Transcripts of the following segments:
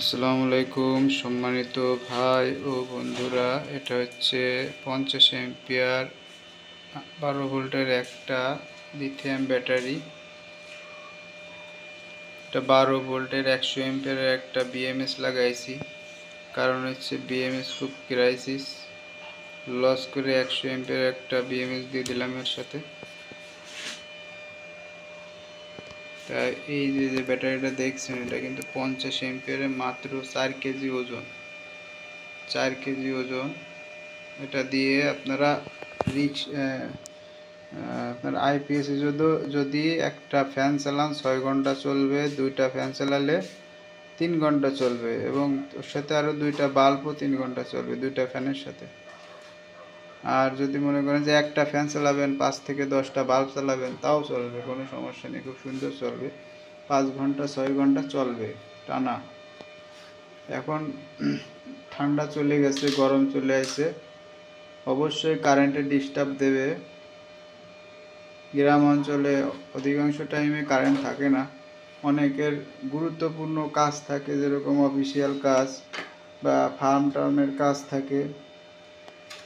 আসসালামু আলাইকুম সম্মানিত ভাই ও বন্ধুরা, এটা হচ্ছে 50 এম্পিয়ার 12 ভোল্টের একটা লিথিয়াম ব্যাটারি। এটা 12 ভোল্টের 100 এম্পিয়ারের একটা বিএমএস লাগাইছি, কারণ হচ্ছে বিএমএস খুব ক্রাইসিস। লস করে 100 এম্পিয়ার একটা বিএমএস দিয়ে দিলাম এর সাথে। তাই এই যে ব্যাটারিটা দেখছেন, এটা কিন্তু 50 এম্পিয়ারের মাত্র 4 কেজি ওজন। 4 কেজি ওজন। এটা দিয়ে আপনারা আপনার আইপিএসে যদি একটা ফ্যান চালান 6 ঘন্টা চলবে, দুইটা ফ্যান চালালে 3 ঘন্টা চলবে, এবং ওর সাথে আরও দুইটা বাল্বও 3 ঘন্টা চলবে দুইটা ফ্যানের সাথে। আর যদি মনে করেন যে একটা ফ্যান চালাবেন, 5 থেকে 10টা বাল্ব চালাবেন, তাও চলবে, কোনো সমস্যা নেই, খুব সুন্দর চলবে। 5 ঘন্টা 6 ঘন্টা চলবে টানা। এখন ঠান্ডা চলে গেছে, গরম চলে আসছে, অবশ্যই কারেন্টের ডিস্টার্ব দেবে। গ্রাম অঞ্চলে অধিকাংশ টাইমে কারেন্ট থাকে না, অনেকের গুরুত্বপূর্ণ কাজ থাকে, যেরকম অফিসিয়াল কাজ বা ফার্ম টার্মের কাজ থাকে,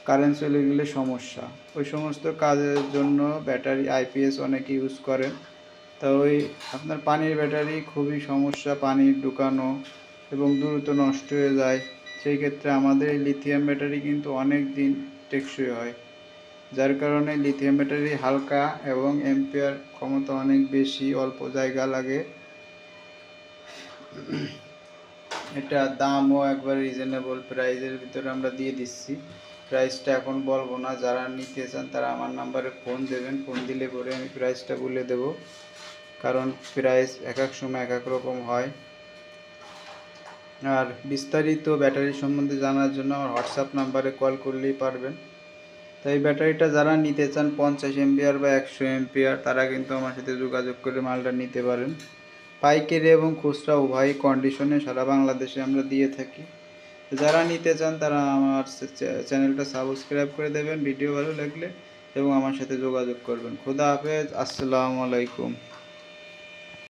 কারেন্ট চলে গেলে সমস্যা। ওই সমস্ত কাজের জন্য ব্যাটারি আইপিএস অনেকে ইউজ করেন। তা ওই আপনার পানির ব্যাটারি খুবই সমস্যা, পানি ঢুকানো এবং দ্রুত নষ্ট হয়ে যায়। সেই ক্ষেত্রে আমাদের এই লিথিয়াম ব্যাটারি কিন্তু অনেক দিন টেকসই হয়, যার কারণে লিথিয়াম ব্যাটারি হালকা এবং এম্পিয়ার ক্ষমতা অনেক বেশি, অল্প জায়গা লাগে। এটা দামও একবার রিজনেবল প্রাইসের ভিতরে আমরা দিয়ে দিচ্ছি। প্রাইসটা এখন বলবো না, যারা নিতে চান তারা আমার নাম্বারে ফোন দেবেন, ফোন দিলে পরে আমি প্রাইসটা বলে দেব, কারণ প্রাইস এক এক সময় এক এক রকম হয়। আর বিস্তারিত ব্যাটারি সম্বন্ধে জানার জন্য আমার হোয়াটসঅ্যাপ নাম্বারে কল করলেই পারবেন। তাই ব্যাটারিটা যারা নিতে চান 50 এম্পিয়ার বা 100 এম্পিয়ার, তারা কিন্তু আমার সাথে যোগাযোগ করে মালটা নিতে পারেন। পাইকারি এবং খুচরা উভয় কন্ডিশনে সারা বাংলাদেশে আমরা দিয়ে থাকি। যারা নিতে চান তারা আমার চ্যানেলটা সাবস্ক্রাইব করে দেবেন ভিডিও ভালো লাগলে, এবং আমার সাথে যোগাযোগ করবেন। খোদা হাফেজ, আসসালামু আলাইকুম।